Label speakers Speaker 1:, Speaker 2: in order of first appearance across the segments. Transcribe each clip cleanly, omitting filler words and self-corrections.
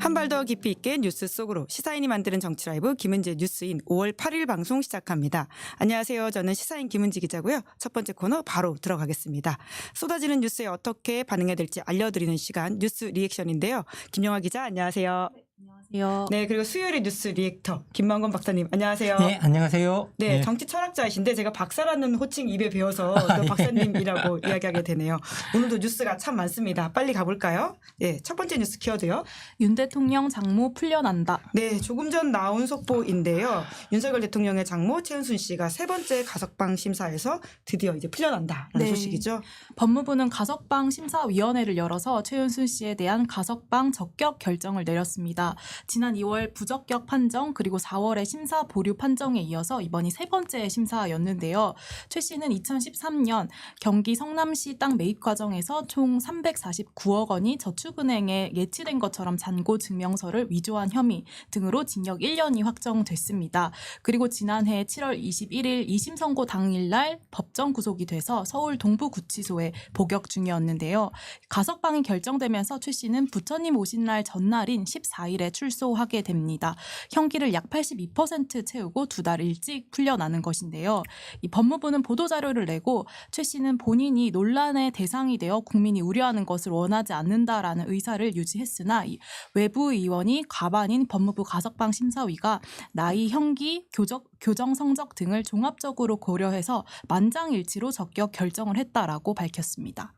Speaker 1: 한 발 더 깊이 있게 뉴스 속으로 시사인이 만드는 정치 라이브 김은지의 뉴스인 5월 8일 방송 시작합니다. 안녕하세요. 저는 시사인 김은지 기자고요. 첫 번째 코너 바로 들어가겠습니다. 쏟아지는 뉴스에 어떻게 반응해야 될지 알려드리는 시간 뉴스 리액션인데요. 김영하 기자 안녕하세요.
Speaker 2: 안녕하세요.
Speaker 1: 네, 그리고 수요일의 뉴스 리액터 김만건 박사님 안녕하세요.
Speaker 3: 네, 안녕하세요.
Speaker 1: 네, 정치 철학자이신데 제가 박사라는 호칭 입에 배워서 또 박사님이라고 이야기하게 되네요. 오늘도 뉴스가 참 많습니다. 빨리 가볼까요? 네, 첫 번째 뉴스 키워드요.
Speaker 2: 윤 대통령 장모 풀려난다.
Speaker 1: 네, 조금 전 나온 속보인데요. 윤석열 대통령의 장모 최은순 씨가 세 번째 가석방 심사에서 드디어 이제 풀려난다라는
Speaker 2: 네.
Speaker 1: 소식이죠.
Speaker 2: 법무부는 가석방 심사위원회를 열어서 최은순 씨에 대한 가석방 적격 결정을 내렸습니다. 지난 2월 부적격 판정 그리고 4월에 심사 보류 판정에 이어서 이번이 세 번째 심사였는데요. 최 씨는 2013년 경기 성남시 땅 매입 과정에서 총 349억 원이 저축은행에 예치된 것처럼 잔고 증명서를 위조한 혐의 등으로 징역 1년이 확정됐습니다. 그리고 지난해 7월 21일 2심 선고 당일날 법정 구속이 돼서 서울 동부구치소에 복역 중이었는데요. 가석방이 결정되면서 최 씨는 부처님 오신 날 전날인 14일에 출소하게 됩니다. 형기를 약 82% 채우고 2달 일찍 풀려나는 것인데요. 이 법무부는 보도자료를 내고 최 씨는 본인이 논란의 대상이 되어 국민이 우려하는 것을 원하지 않는다라는 의사를 유지했으나 이 외부 의원이 과반인 법무부 가석방 심사위가 나이, 형기, 교정 성적 등을 종합적으로 고려해서 만장일치로 적격 결정을 했다라고 밝혔습니다.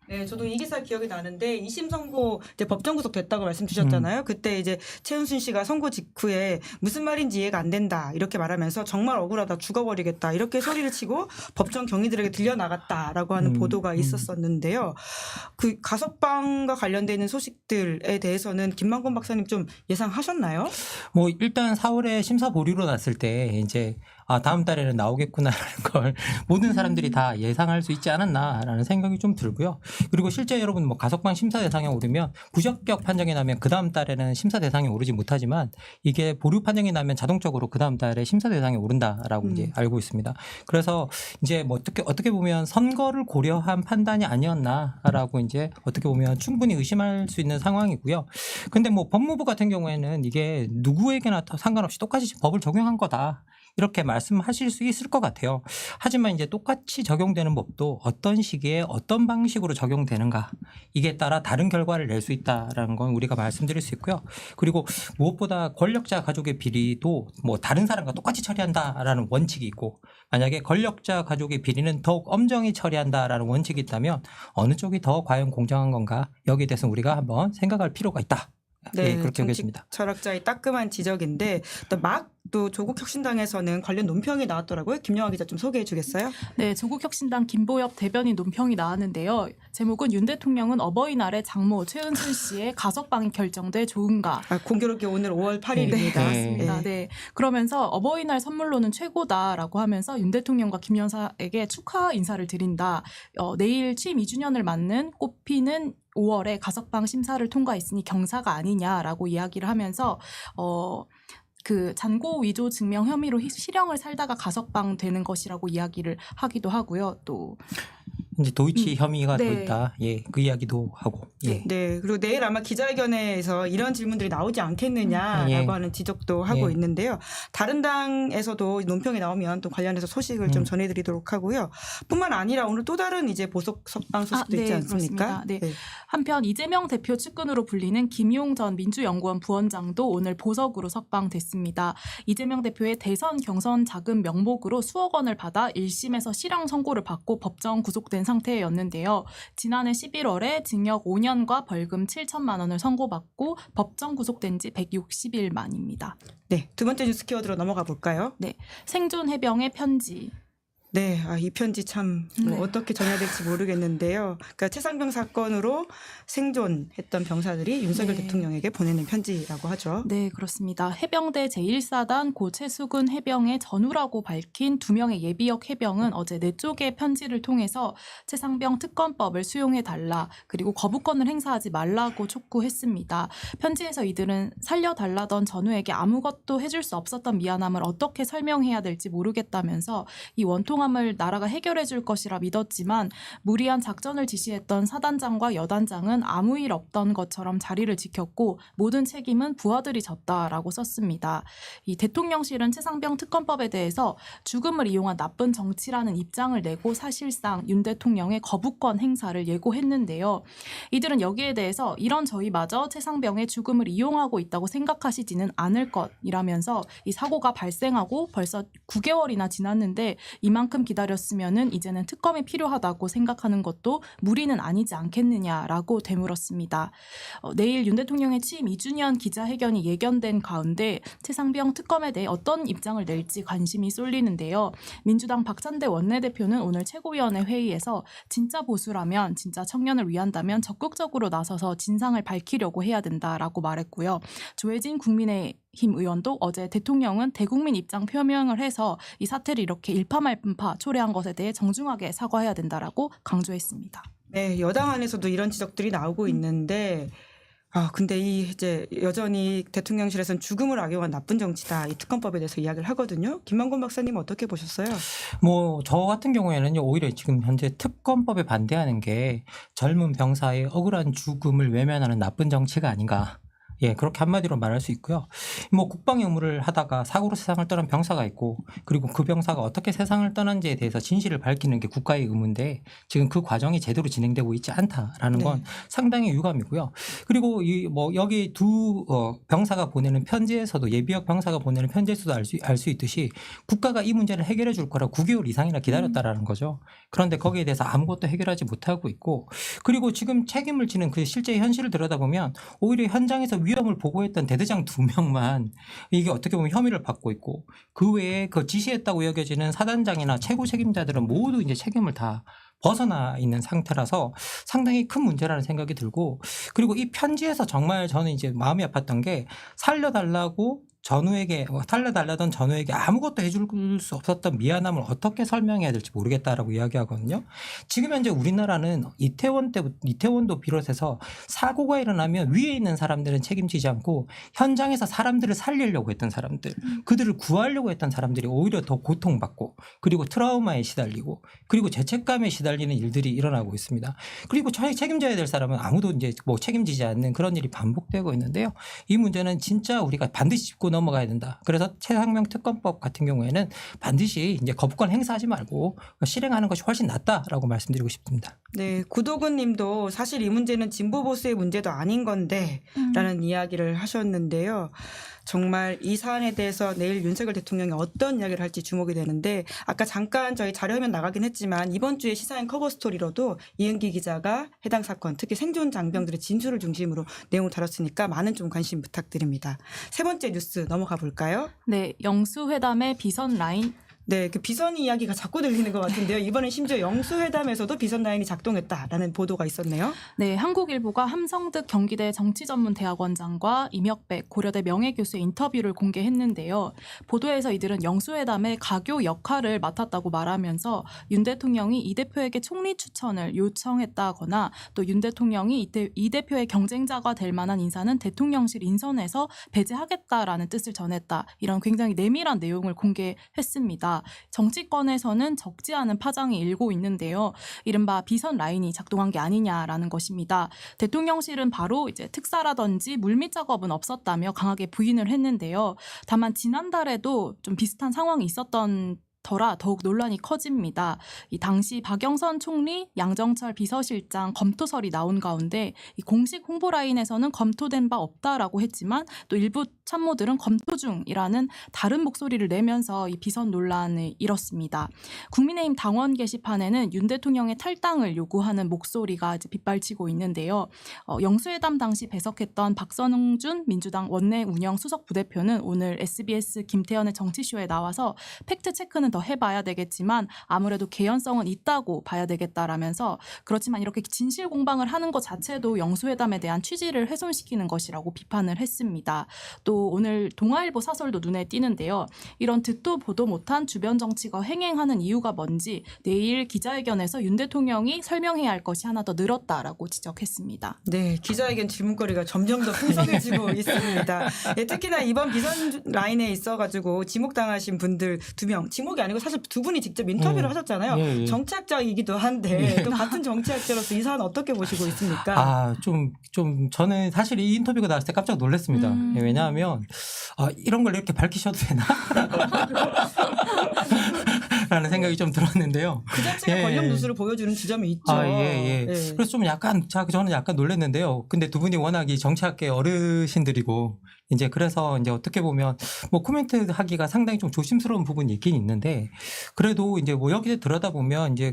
Speaker 1: 네, 저도 이 기사 기억이 나는데 2심 선고 이제 법정 구속됐다고 말씀 주셨잖아요. 그때 이제 최은순 씨가 선고 직후에 무슨 말인지 이해가 안 된다 이렇게 말하면서 정말 억울하다 죽어버리겠다 이렇게 소리를 치고 법정 경위들에게 들려나갔다라고 하는 보도가 있었었는데요. 그 가석방과 관련돼 있는 소식들에 대해서는 김만건 박사님 좀 예상하셨나요?
Speaker 3: 뭐 일단 4월에 심사 보류로 났을 때 이제 다음 달에는 나오겠구나라는 걸 모든 사람들이 다 예상할 수 있지 않았나라는 생각이 좀 들고요. 그리고 실제 여러분 뭐 가석방 심사 대상에 오르면 부적격 판정이 나면 그 다음 달에는 심사 대상에 오르지 못하지만 이게 보류 판정이 나면 자동적으로 그 다음 달에 심사 대상에 오른다라고 이제 알고 있습니다. 그래서 이제 뭐 어떻게 보면 선거를 고려한 판단이 아니었나라고 이제 어떻게 보면 충분히 의심할 수 있는 상황이고요. 근데 뭐 법무부 같은 경우에는 이게 누구에게나 상관없이 똑같이 법을 적용한 거다. 이렇게 말씀하실 수 있을 것 같아요. 하지만 이제 똑같이 적용되는 법도 어떤 시기에 어떤 방식으로 적용되는가 이게 따라 다른 결과를 낼 수 있다라는 건 우리가 말씀드릴 수 있고요. 그리고 무엇보다 권력자 가족의 비리도 뭐 다른 사람과 똑같이 처리한다라는 원칙이 있고 만약에 권력자 가족의 비리는 더욱 엄정히 처리한다라는 원칙이 있다면 어느 쪽이 더 과연 공정한 건가 여기에 대해서 우리가 한번 생각할 필요가 있다.
Speaker 1: 네,
Speaker 3: 그렇게 여겨집니다.
Speaker 1: 철학자의 따끔한 지적인데 또 조국 혁신당에서는 관련 논평이 나왔더라고요. 김영하 기자 좀 소개해 주겠어요?
Speaker 2: 네, 조국혁신당 김보엽 대변인 논평이 나왔는데요. 제목은 윤 대통령은 어버이날에 장모 최은순 씨의 가석방이 결정돼 좋은가?
Speaker 1: 공교롭게 오늘 5월 8일입니다.
Speaker 2: 맞습니다. 네. 그러면서 어버이날 선물로는 최고다라고 하면서 윤 대통령과 김 여사에게 축하 인사를 드린다. 내일 취임 2주년을 맞는 꽃피는 5월에 가석방 심사를 통과했으니 경사가 아니냐라고 이야기를 하면서 그 잔고 위조 증명 혐의로 실형을 살다가 가석방 되는 것이라고 이야기를 하기도 하고요. 또
Speaker 3: 이제 도이치 혐의가
Speaker 2: 네.
Speaker 3: 더 있다. 예, 그 이야기도 하고. 예.
Speaker 1: 네, 그리고 내일 아마 기자회견에서 이런 질문들이 나오지 않겠느냐라고
Speaker 3: 예.
Speaker 1: 하는 지적도 하고
Speaker 3: 예.
Speaker 1: 있는데요. 다른 당에서도 논평이 나오면 또 관련해서 소식을 좀 전해드리도록 하고요. 뿐만 아니라 오늘 또 다른 이제 보석 석방 소식도 있지 않습니까?
Speaker 2: 그렇습니다. 네. 한편 이재명 대표 측근으로 불리는 김용 전 민주연구원 부원장도 오늘 보석으로 석방됐습니다. 이재명 대표의 대선 경선 자금 명목으로 수억 원을 받아 1심에서 실형 선고를 받고 법정 구속된 상태였는데요. 지난해 11월에 징역 5년과 벌금 7천만 원을 선고받고 법정 구속된 지 160일 만입니다.
Speaker 1: 네, 두 번째 뉴스 키워드로 넘어가 볼까요?
Speaker 2: 네, 생존 해병의 편지.
Speaker 1: 네, 이 편지 참
Speaker 2: 네.
Speaker 1: 어떻게 전해야 될지 모르겠는데요. 그러니까 최상병 사건으로 생존했던 병사들이 윤석열
Speaker 2: 네.
Speaker 1: 대통령에게 보내는 편지라고 하죠.
Speaker 2: 네, 그렇습니다. 해병대 제1사단 고 최수근 해병의 전우라고 밝힌 2명의 예비역 해병은 어제 4쪽의 편지를 통해서 최상병 특검법을 수용해달라 그리고 거부권을 행사하지 말라고 촉구했습니다. 편지에서 이들은 살려달라던 전우에게 아무것도 해줄 수 없었던 미안함을 어떻게 설명해야 될지 모르겠다면서 이 원통한 위험함을 나라가 해결해 줄 것이라 믿었지만 무리한 작전을 지시했던 사단장과 여단장은 아무 일 없던 것처럼 자리를 지켰고 모든 책임은 부하들이 졌다라고 썼습니다. 이 대통령실은 최상병 특검법에 대해서 죽음을 이용한 나쁜 정치라는 입장을 내고 사실상 윤 대통령의 거부권 행사를 예고했는데요. 이들은 여기에 대해서 이런 저희마저 최상병의 죽음을 이용하고 있다고 생각하시지는 않을 것이라면서 이 사고가 발생하고 벌써 9개월이나 지났는데 이만큼 기다렸으면은 이제는 특검이 필요하다고 생각하는 것도 무리는 아니지 않겠느냐라고 되물었습니다. 내일 윤 대통령의 취임 2주년 기자회견이 예견된 가운데 최상병 특검에 대해 어떤 입장을 낼지 관심이 쏠리는데요. 민주당 박찬대 원내대표는 오늘 최고위원회 회의에서 진짜 보수라면 진짜 청년을 위한다면 적극적으로 나서서 진상을 밝히려고 해야 된다라고 말했고요. 조혜진 국민의힘 의원도 어제 대통령은 대국민 입장 표명을 해서 이 사태를 이렇게 일파만파 초래한 것에 대해 정중하게 사과해야 된다라고 강조했습니다.
Speaker 1: 네, 여당 안에서도 이런 지적들이 나오고 있는데 근데 이제 여전히 대통령실에서는 죽음을 악용한 나쁜 정치다. 이 특검법에 대해서 이야기를 하거든요. 김만곤 박사님 어떻게 보셨어요?
Speaker 3: 뭐 저 같은 경우에는 오히려 지금 현재 특검법에 반대하는 게 젊은 병사의 억울한 죽음을 외면하는 나쁜 정치가 아닌가. 예, 그렇게 한마디로 말할 수 있고요. 뭐 국방 임무를 하다가 사고로 세상을 떠난 병사가 있고 그리고 그 병사가 어떻게 세상을 떠난지에 대해서 진실을 밝히는 게 국가의 의무인데 지금 그 과정이 제대로 진행되고 있지 않다라는 건 상당히 유감이고요. 그리고 이 뭐 여기 두 병사가 보내는 편지에서도 예비역 병사가 보내는 편지에서도 알 수 있듯이 국가가 이 문제를 해결해 줄 거라 9개월 이상이나 기다렸다라는 거죠. 그런데 거기에 대해서 아무것도 해결하지 못하고 있고 그리고 지금 책임을 지는 그 실제 현실을 들여다보면 오히려 현장에서 위험을 보고했던 대대장 2명만 이게 어떻게 보면 혐의를 받고 있고 그 외에 그 지시했다고 여겨지는 사단장이나 최고 책임자들은 모두 이제 책임을 다 벗어나 있는 상태라서 상당히 큰 문제라는 생각이 들고 그리고 이 편지에서 정말 저는 이제 마음이 아팠던 게 살려달라고 살려달라던 전우에게 아무것도 해줄 수 없었던 미안함을 어떻게 설명해야 될지 모르겠다라고 이야기하거든요. 지금 현재 우리나라는 이태원도 비롯해서 사고가 일어나면 위에 있는 사람들은 책임지지 않고 현장에서 사람들을 살리려고 했던 사람들, 그들을 구하려고 했던 사람들이 오히려 더 고통받고 그리고 트라우마에 시달리고 그리고 죄책감에 시달리는 일들이 일어나고 있습니다. 그리고 책임져야 될 사람은 아무도 이제 뭐 책임지지 않는 그런 일이 반복되고 있는데요. 이 문제는 진짜 우리가 반드시 짚고 넘어가야 된다. 그래서 최상병 특검법 같은 경우에는 반드시 이제 거부권 행사하지 말고 실행하는 것이 훨씬 낫다라고 말씀드리고 싶습니다.
Speaker 1: 네, 구도근 님도 사실 이 문제는 진보 보수의 문제도 아닌 건데 라는 이야기를 하셨는데요. 정말 이 사안에 대해서 내일 윤석열 대통령이 어떤 이야기를 할지 주목이 되는데 아까 잠깐 저희 자료화면 나가긴 했지만 이번 주에 시사인 커버 스토리로도 이은기 기자가 해당 사건 특히 생존 장병들의 진술을 중심으로 내용을 다뤘으니까 많은 좀 관심 부탁드립니다. 세 번째 뉴스 넘어가 볼까요?
Speaker 2: 네, 영수회담의 비선 라인.
Speaker 1: 네, 그 비선 이야기가 자꾸 들리는 것 같은데요. 이번엔 심지어 영수회담에서도 비선 라인이 작동했다라는 보도가 있었네요.
Speaker 2: 네, 한국일보가 함성득 경기대 정치전문대학원장과 임혁백 고려대 명예교수의 인터뷰를 공개했는데요. 보도에서 이들은 영수회담의 가교 역할을 맡았다고 말하면서 윤 대통령이 이 대표에게 총리 추천을 요청했다거나 또 윤 대통령이 이 대표의 경쟁자가 될 만한 인사는 대통령실 인선에서 배제하겠다라는 뜻을 전했다. 이런 굉장히 내밀한 내용을 공개했습니다. 정치권에서는 적지 않은 파장이 일고 있는데요. 이른바 비선 라인이 작동한 게 아니냐라는 것입니다. 대통령실은 바로 이제 특사라든지 물밑 작업은 없었다며 강하게 부인을 했는데요. 다만 지난달에도 좀 비슷한 상황이 있었던 더라 더욱 논란이 커집니다. 이 당시 박영선 총리, 양정철 비서실장 검토설이 나온 가운데 이 공식 홍보 라인에서는 검토된 바 없다라고 했지만 또 일부 참모들은 검토 중이라는 다른 목소리를 내면서 이 비선 논란을 일었습니다. 국민의힘 당원 게시판에는 윤 대통령의 탈당을 요구하는 목소리가 이제 빗발치고 있는데요. 영수회담 당시 배석했던 박선웅준 민주당 원내 운영 수석 부대표는 오늘 SBS 김태현의 정치쇼에 나와서 팩트 체크는 더 해봐야 되겠지만 아무래도 개연성은 있다고 봐야 되겠다라면서 그렇지만 이렇게 진실 공방을 하는 것 자체도 영수회담에 대한 취지를 훼손시키는 것이라고 비판을 했습니다. 또 그리고 오늘 동아일보 사설도 눈에 띄는데요. 이런 듣도 보도 못한 주변 정치가 횡행하는 이유가 뭔지 내일 기자회견에서 윤 대통령이 설명해야 할 것이 하나 더 늘었다라고 지적했습니다.
Speaker 1: 네, 기자회견 질문거리가 점점 더 풍성해지고 있습니다. 예, 특히나 이번 비선 라인에 있어가지고 지목당하신 분들 2명, 지목이 아니고 사실 두 분이 직접 인터뷰를 하셨잖아요.
Speaker 3: 예, 예.
Speaker 1: 정치학자이기도 한데 또 같은 정치학자로서 이 사안 어떻게 보시고 있습니까?
Speaker 3: 좀 저는 사실 이 인터뷰가 나왔을 때 깜짝 놀랐습니다. 예, 왜냐하면 이런 걸 이렇게 밝히셔도 되나? 라는 생각이 좀 들었는데요.
Speaker 1: 그 자체가
Speaker 3: 예.
Speaker 1: 권력 누수를 보여주는 지점이 있죠.
Speaker 3: 예. 그래서 좀 저는 약간 놀랐는데요. 근데 두 분이 워낙 이 정치학계 어르신들이고, 이제 그래서 이제 어떻게 보면 뭐 코멘트 하기가 상당히 좀 조심스러운 부분이 있긴 있는데, 그래도 이제 뭐 여기서 들여다보면 이제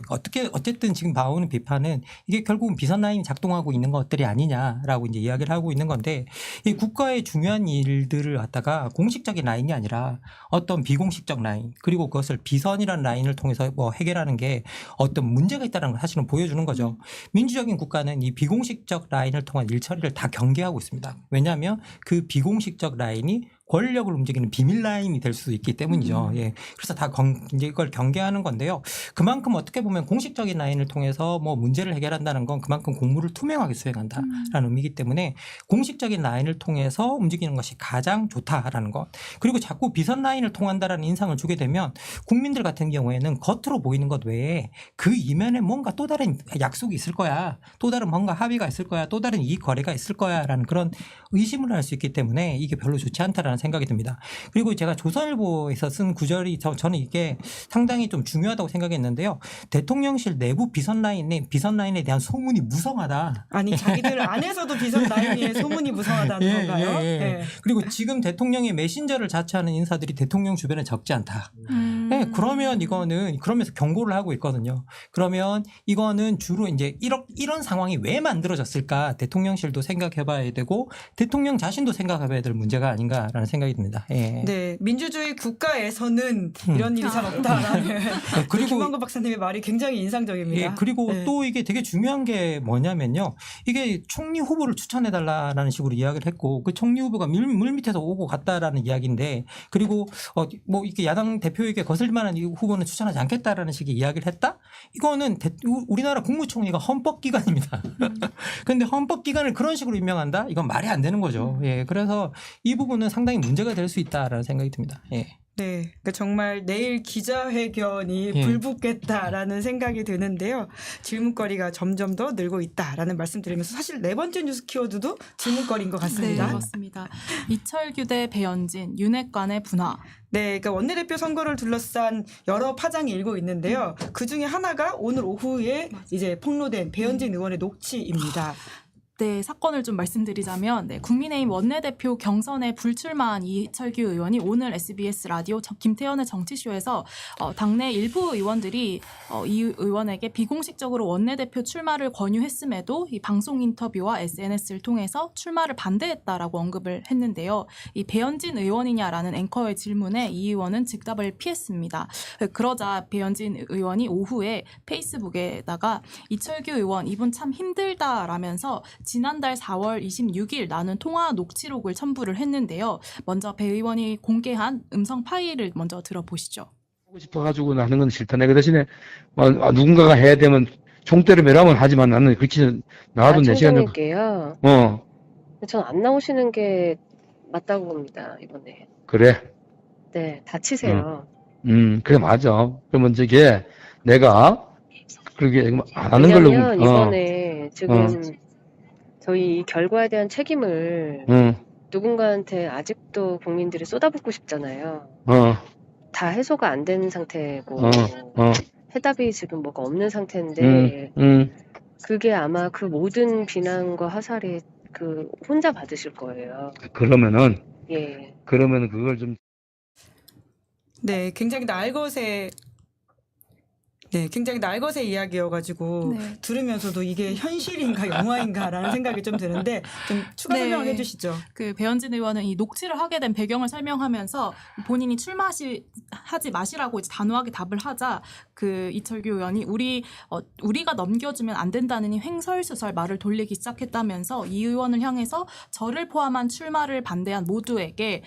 Speaker 3: 어쨌든 지금 나오는 비판은 이게 결국은 비선 라인이 작동하고 있는 것들이 아니냐라고 이제 이야기를 하고 있는 건데, 이 국가의 중요한 일들을 갖다가 공식적인 라인이 아니라 어떤 비공식적 라인, 그리고 그것을 비선이라는 라인을 통해서 뭐 해결하는 게 어떤 문제가 있다는 걸 사실은 보여주는 거죠. 민주적인 국가는 이 비공식적 라인을 통한 일처리를 다 경계하고 있습니다. 왜냐하면 그 비공식적 라인이 권력을 움직이는 비밀 라인이 될 수 있기 때문이죠. 예. 그래서 다 이제 이걸 경계하는 건데요. 그만큼 어떻게 보면 공식적인 라인을 통해서 뭐 문제를 해결한다는 건 그만큼 공무를 투명하게 수행한다라는 의미이기 때문에 공식적인 라인을 통해서 움직이는 것이 가장 좋다라는 것. 그리고 자꾸 비선 라인을 통한다라는 인상을 주게 되면 국민들 같은 경우에는 겉으로 보이는 것 외에 그 이면에 뭔가 또 다른 약속이 있을 거야. 또 다른 뭔가 합의가 있을 거야. 또 다른 이익 거래가 있을 거야라는 그런 의심을 할 수 있기 때문에 이게 별로 좋지 않다라는 생각이 듭니다. 그리고 제가 조선일보에서 쓴 구절이 저는 이게 상당히 좀 중요하다고 생각했는데요. 대통령실 내부 비선 라인에 대한 소문이 무성하다.
Speaker 1: 아니 자기들 안에서도 비선 라인의 소문이 무성하다는 건가요? 예.
Speaker 3: 그리고 지금 대통령의 메신저를 자처하는 인사들이 대통령 주변에 적지 않다. 그러면 그러면서 경고를 하고 있거든요. 그러면 이거는 주로 이제 이런 상황이 왜 만들어졌을까 대통령실도 생각해봐야 되고 대통령 자신도 생각해봐야 될 문제가 아닌가라는 생각이 듭니다. 예.
Speaker 1: 네, 민주주의 국가에서는 이런 일이 잘 없다라는
Speaker 3: 그리고
Speaker 1: 김만구 박사님의 말이 굉장히 인상적입니다.
Speaker 3: 예, 그리고
Speaker 1: 네.
Speaker 3: 또 이게 되게 중요한 게 뭐냐면요. 이게 총리 후보를 추천해달라는 식으로 이야기를 했고 그 총리 후보가 물 밑에서 오고 갔다라는 이야기인데 그리고 뭐 이렇게 야당 대표에게 거슬릴 만한 이 후보는 추천하지 않겠다라는 식의 이야기를 했다? 이거는 우리나라 국무총리가 헌법기관입니다. 그런데 헌법기관을 그런 식으로 임명한다? 이건 말이 안 되는 거죠. 예, 그래서 이 부분은 상당히 문제가 될 수 있다라는 생각이 듭니다. 예.
Speaker 1: 네, 그러니까 정말 내일 기자회견이
Speaker 3: 예.
Speaker 1: 불붙겠다라는 생각이 드는데요. 질문거리가 점점 더 늘고 있다라는 말씀드리면서 사실 네 번째 뉴스 키워드도 질문거리인 것
Speaker 2: 네,
Speaker 1: 같습니다.
Speaker 2: 그렇습니다. 이철규 대 배현진, 윤핵 간의 분화.
Speaker 1: 네, 그러니까 원내대표 선거를 둘러싼 여러 파장이 일고 있는데요. 그 중에 하나가 오늘 오후에 이제 폭로된 배현진 의원의 녹취입니다.
Speaker 2: 네, 사건을 좀 말씀드리자면 국민의힘 원내대표 경선에 불출마한 이철규 의원이 오늘 SBS 라디오 김태현의 정치쇼에서 당내 일부 의원들이 이 의원에게 비공식적으로 원내대표 출마를 권유했음에도 이 방송 인터뷰와 SNS를 통해서 출마를 반대했다라고 언급을 했는데요. 이 배현진 의원이냐라는 앵커의 질문에 이 의원은 즉답을 피했습니다. 그러자 배현진 의원이 오후에 페이스북에다가 이철규 의원 이분 참 힘들다라면서 지난달 4월 26일 나눈 통화 녹취록을 첨부를 했는데요. 먼저 배 의원이 공개한 음성 파일을 먼저 들어보시죠.
Speaker 4: 하고 싶어가지고 하는 건 싫다. 내가 대신에 누군가가 해야 되면 총대로 매라면 하지만 나는 그렇지 나와도 내 시간을
Speaker 5: 총장님께요. 전 안 나오시는 게 맞다고 봅니다. 이번에.
Speaker 4: 그래.
Speaker 5: 네, 다치세요.
Speaker 4: 그래 맞아. 그러면 저게 내가 그렇게 안 하는 걸로
Speaker 5: 왜냐면 이번에 지금 저희 이 결과에 대한 책임을 누군가한테 아직도 국민들이 쏟아붓고 싶잖아요. 다 해소가 안 된 상태고 해답이 지금 뭐가 없는 상태인데 그게 아마 그 모든 비난과 화살이 그 혼자 받으실 거예요.
Speaker 4: 그러면은
Speaker 5: 예.
Speaker 4: 그러면 그걸 좀
Speaker 1: 네, 굉장히 날것의 네, 굉장히 날것의 이야기여가지고
Speaker 2: 네.
Speaker 1: 들으면서도 이게 현실인가 영화인가라는 생각이 좀 드는데 좀 추가
Speaker 2: 네.
Speaker 1: 설명을 해주시죠.
Speaker 2: 그 배현진 의원은 이 녹취를 하게 된 배경을 설명하면서 본인이 하지 마시라고 이제 단호하게 답을 하자 그 이철규 의원이 우리가 넘겨주면 안 된다느니 횡설수설 말을 돌리기 시작했다면서 이 의원을 향해서 저를 포함한 출마를 반대한 모두에게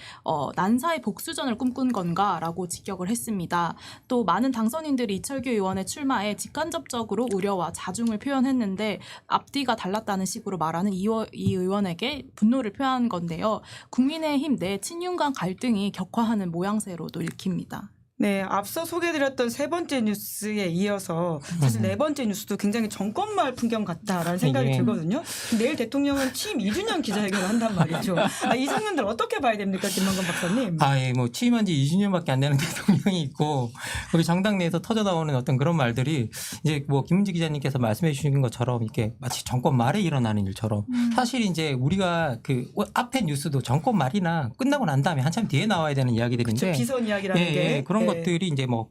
Speaker 2: 난사의 복수전을 꿈꾼 건가라고 직격을 했습니다. 또 많은 당선인들이 이철규 의원의 출마에 직간접적으로 우려와 자중을 표현했는데 앞뒤가 달랐다는 식으로 말하는 이 의원에게 분노를 표한 건데요. 국민의힘 내 친윤 간 갈등이 격화하는 모양새로도 읽힙니다.
Speaker 1: 네, 앞서 소개해드렸던 세 번째 뉴스에 이어서 사실 네 번째 뉴스도 굉장히 정권마을 풍경 같다라는 생각이
Speaker 3: 예.
Speaker 1: 들거든요. 내일 대통령은 취임 2주년 기자회견을 한단 말이죠. 이 장면들 어떻게 봐야 됩니까, 김만건 박사님?
Speaker 3: 예, 뭐 취임한 지 2주년밖에 안 되는 대통령이 있고 우리 정당 내에서 터져 나오는 어떤 그런 말들이 이제 뭐 김은지 기자님께서 말씀해 주신 것처럼 이렇게 마치 정권 말에 일어나는 일처럼 사실 이제 우리가 그 앞에 뉴스도 정권 말이나 끝나고 난 다음에 한참 뒤에 나와야 되는 이야기들인데
Speaker 1: 비선 이야기라는 게
Speaker 3: 그런 것들이 이제 뭐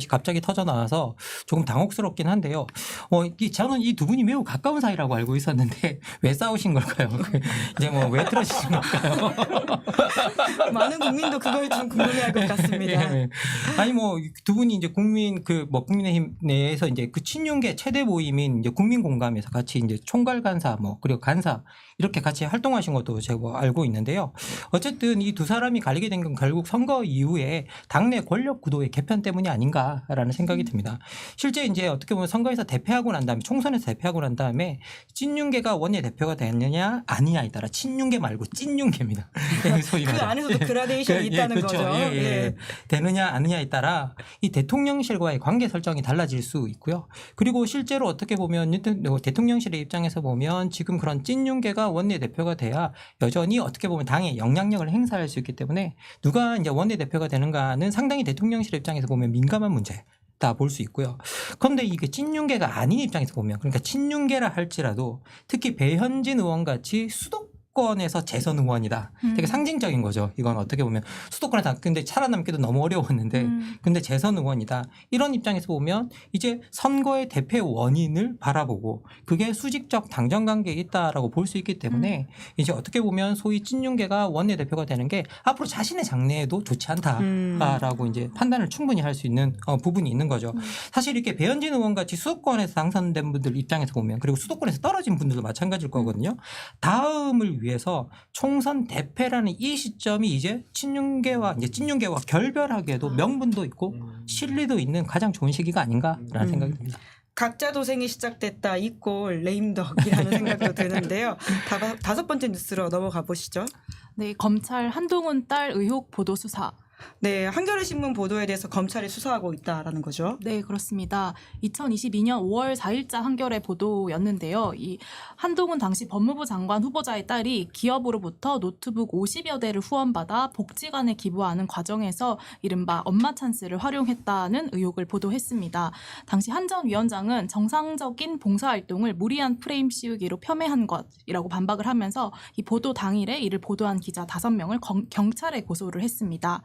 Speaker 3: 갑자기 터져 나와서 조금 당혹스럽긴 한데요. 저는 이 두 분이 매우 가까운 사이라고 알고 있었는데 왜 싸우신 걸까요? 이제 뭐 왜 틀어지신 걸까요?
Speaker 1: 많은 국민도 그걸 좀 궁금해할 것 같습니다.
Speaker 3: 예. 아니 뭐 두 분이 이제 국민의힘 내에서 이제 그 친윤계 최대 모임인 이제 국민공감에서 같이 이제 총괄 간사 그리고 간사 이렇게 같이 활동하신 것도 제가 알고 있는데요. 어쨌든 이 두 사람이 갈리게 된 건 결국 선거 이후에 당내 권력 구도의 개편 때문이 아닌가라는 생각이 듭니다. 실제 이제 어떻게 보면 선거에서 대패하고 난 다음에 총선에서 대패하고 난 다음에 친윤계가 원내 대표가 되느냐 아니냐에 따라 친윤계 말고 찐윤계입니다.
Speaker 1: 그 안에서도 그라데이션이 있다는
Speaker 3: 그렇죠.
Speaker 1: 거죠.
Speaker 3: 예. 되느냐 아느냐에 따라 이 대통령실과의 관계 설정이 달라질 수 있고요. 그리고 실제로 어떻게 보면 대통령실의 입장에서 보면 지금 그런 찐윤계가 원내대표가 돼야 여전히 어떻게 보면 당의 영향력을 행사할 수 있기 때문에 누가 이제 원내대표가 되는가는 상당히 대통령실 입장에서 보면 민감한 문제. 다 볼 수 있고요. 그런데 이게 친윤계가 아닌 입장에서 보면 그러니까 친윤계라 할지라도 특히 배현진 의원 같이 수도권에서 재선 의원이다. 되게 상징적인 거죠. 이건 어떻게 보면 수도권에서 근데 살아남기도 너무 어려웠는데 근데 재선 의원이다. 이런 입장에서 보면 이제 선거의 대패 원인을 바라보고 그게 수직적 당정 관계에 있다라고 볼 수 있기 때문에 이제 어떻게 보면 소위 친윤계가 원내대표가 되는 게 앞으로 자신의 장래에도 좋지 않다라고 이제 판단을 충분히 할 수 있는 부분이 있는 거죠. 사실 이렇게 배현진 의원 같이 수도권에서 당선된 분들 입장에서 보면 그리고 수도권에서 떨어진 분들도 마찬가지일 거거든요. 다음을 위해서 총선 대패라는 이 시점이 이제 친윤계와 결별하기에도 명분도 있고 실리도 있는 가장 좋은 시기가 아닌가라는 생각이 듭니다.
Speaker 1: 가짜 도생이 시작됐다 이꼴 레임덕이라는 생각도 드는데요. 다섯 번째 뉴스로 넘어가 보시죠.
Speaker 2: 네, 검찰 한동훈 딸 의혹 보도 수사.
Speaker 1: 네, 한겨레 신문 보도에 대해서 검찰이 수사하고 있다라는 거죠.
Speaker 2: 네, 그렇습니다. 2022년 5월 4일자 한겨레 보도였는데요. 이 한동훈 당시 법무부 장관 후보자의 딸이 기업으로부터 노트북 50여 대를 후원받아 복지관에 기부하는 과정에서 이른바 엄마 찬스를 활용했다는 의혹을 보도했습니다. 당시 한 전 위원장은 정상적인 봉사활동을 무리한 프레임 씌우기로 폄훼한 것이라고 반박을 하면서 이 보도 당일에 이를 보도한 기자 5명을 경찰에 고소를 했습니다.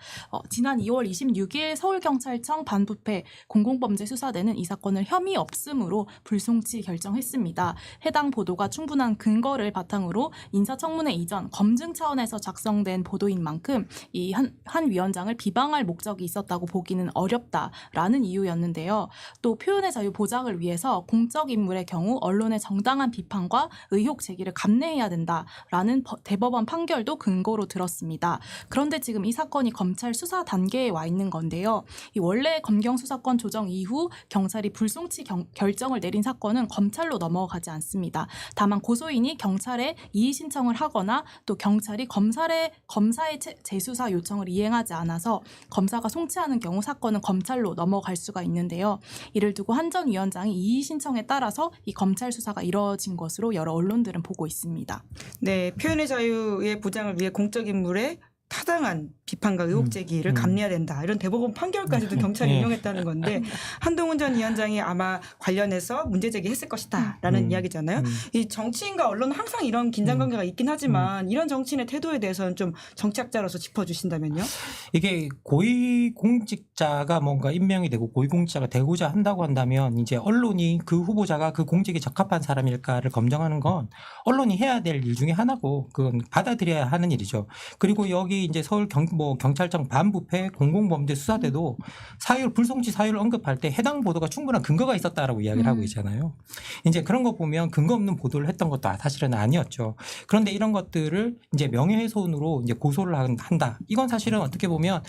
Speaker 2: 지난 2월 26일 서울경찰청 반부패 공공범죄수사대는 이 사건을 혐의 없음으로 불송치 결정했습니다. 해당 보도가 충분한 근거를 바탕으로 인사청문회 이전 검증 차원에서 작성된 보도인 만큼 이 한 위원장을 비방할 목적이 있었다고 보기는 어렵다라는 이유였는데요. 또 표현의 자유 보장을 위해서 공적 인물의 경우 언론의 정당한 비판과 의혹 제기를 감내해야 된다라는 대법원 판결도 근거로 들었습니다. 그런데 지금 이 사건이 검찰 수사 단계에 와 있는 건데요. 이 원래 검경 수사권 조정 이후 경찰이 불송치 결정을 내린 사건은 검찰로 넘어가지 않습니다. 다만 고소인이 경찰에 이의 신청을 하거나 또 경찰이 검사의 재수사 요청을 이행하지 않아서 검사가 송치하는 경우 사건은 검찰로 넘어갈 수가 있는데요. 이를 두고 한 전 위원장이 이의 신청에 따라서 이 검찰 수사가 이뤄진 것으로 여러 언론들은 보고 있습니다.
Speaker 1: 네, 표현의 자유의 보장을 위해 공적 인물의 타당한 비판과 의혹 제기를 감내해야 된다. 이런 대법원 판결까지도 경찰이
Speaker 3: 예.
Speaker 1: 인용했다는 건데 한동훈 전 위원장이 아마 관련해서 문제 제기했을 것이다라는 이야기잖아요. 이 정치인과 언론은 항상 이런 긴장 관계가 있긴 하지만 이런 정치인의 태도에 대해서는 좀 정치학자로서 짚어주신다면요.
Speaker 3: 이게 고위공직자가 뭔가 임명이 되고 고위공직자가 되고자 한다고 한다면 이제 언론이 그 후보자가 그 공직에 적합한 사람일까를 검증하는 건 언론이 해야 될 일 중에 하나고 그건 받아들여야 하는 일이죠. 그리고 여기 이제 서울 경찰청 반부패 공공범죄 수사대도 사유 불송치 사유를 언급할 때 해당 보도가 충분한 근거가 있었다라고 이야기를 하고 있잖아요. 이제 그런 거 보면 근거 없는 보도를 했던 것도 사실은 아니었죠. 그런데 이런 것들을 이제 명예훼손으로 이제 고소를 한다. 이건 사실은 어떻게 보면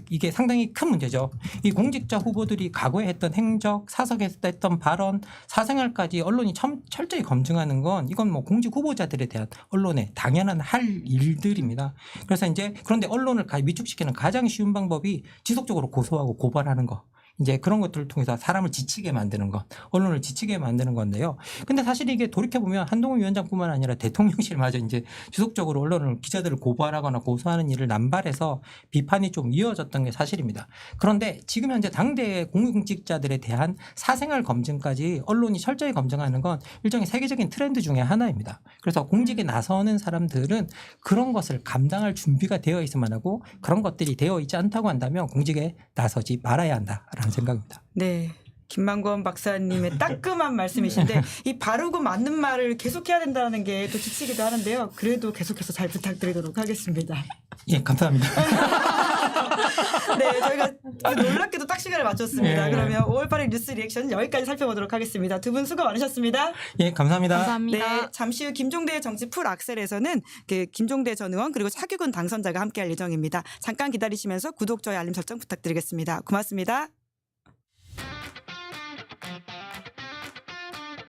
Speaker 3: 이게 상당히 큰 문제죠. 이 공직자 후보들이 과거에 했던 행적, 사석에서 했던 발언, 사생활까지 언론이 철저히 검증하는 건 이건 뭐 공직 후보자들에 대한 언론의 당연한 할 일들입니다. 그래서 이제 그런데 언론을 위축시키는 가장 쉬운 방법이 지속적으로 고소하고 고발하는 거. 이제 그런 것들을 통해서 사람을 지치게 만드는 것, 언론을 지치게 만드는 건데요. 근데 사실 이게 돌이켜보면 한동훈 위원장뿐만 아니라 대통령실마저 이제 지속적으로 언론을 기자들을 고발하거나 고소하는 일을 남발해서 비판이 좀 이어졌던 게 사실입니다. 그런데 지금 현재 당대 공직자들에 대한 사생활 검증까지 언론이 철저히 검증하는 건 일종의 세계적인 트렌드 중에 하나입니다. 그래서 공직에 나서는 사람들은 그런 것을 감당할 준비가 되어 있어야만 하고 그런 것들이 되어 있지 않다고 한다면 공직에 나서지 말아야 한다라는 생각입니다.
Speaker 1: 네. 김만권 박사님의 따끔한 말씀이신데 이 바르고 맞는 말을 계속해야 된다는 게 또 지치기도 하는데요. 그래도 계속해서 잘 부탁드리도록 하겠습니다.
Speaker 3: 예, 감사합니다.
Speaker 1: 네, 저희가 놀랍게도 딱 시간을 맞췄습니다.
Speaker 3: 예.
Speaker 1: 그러면 5월 8일 뉴스 리액션 여기까지 살펴보도록 하겠습니다. 두 분 수고 많으셨습니다.
Speaker 3: 예, 감사합니다.
Speaker 2: 감사합니다.
Speaker 1: 네, 잠시 후 김종대 정치 풀 악셀에서는 김종대 전 의원 그리고 차규근 당선자가 함께할 예정입니다. 잠깐 기다리시면서 구독, 좋아요, 알림 설정 부탁드리겠습니다. 고맙습니다.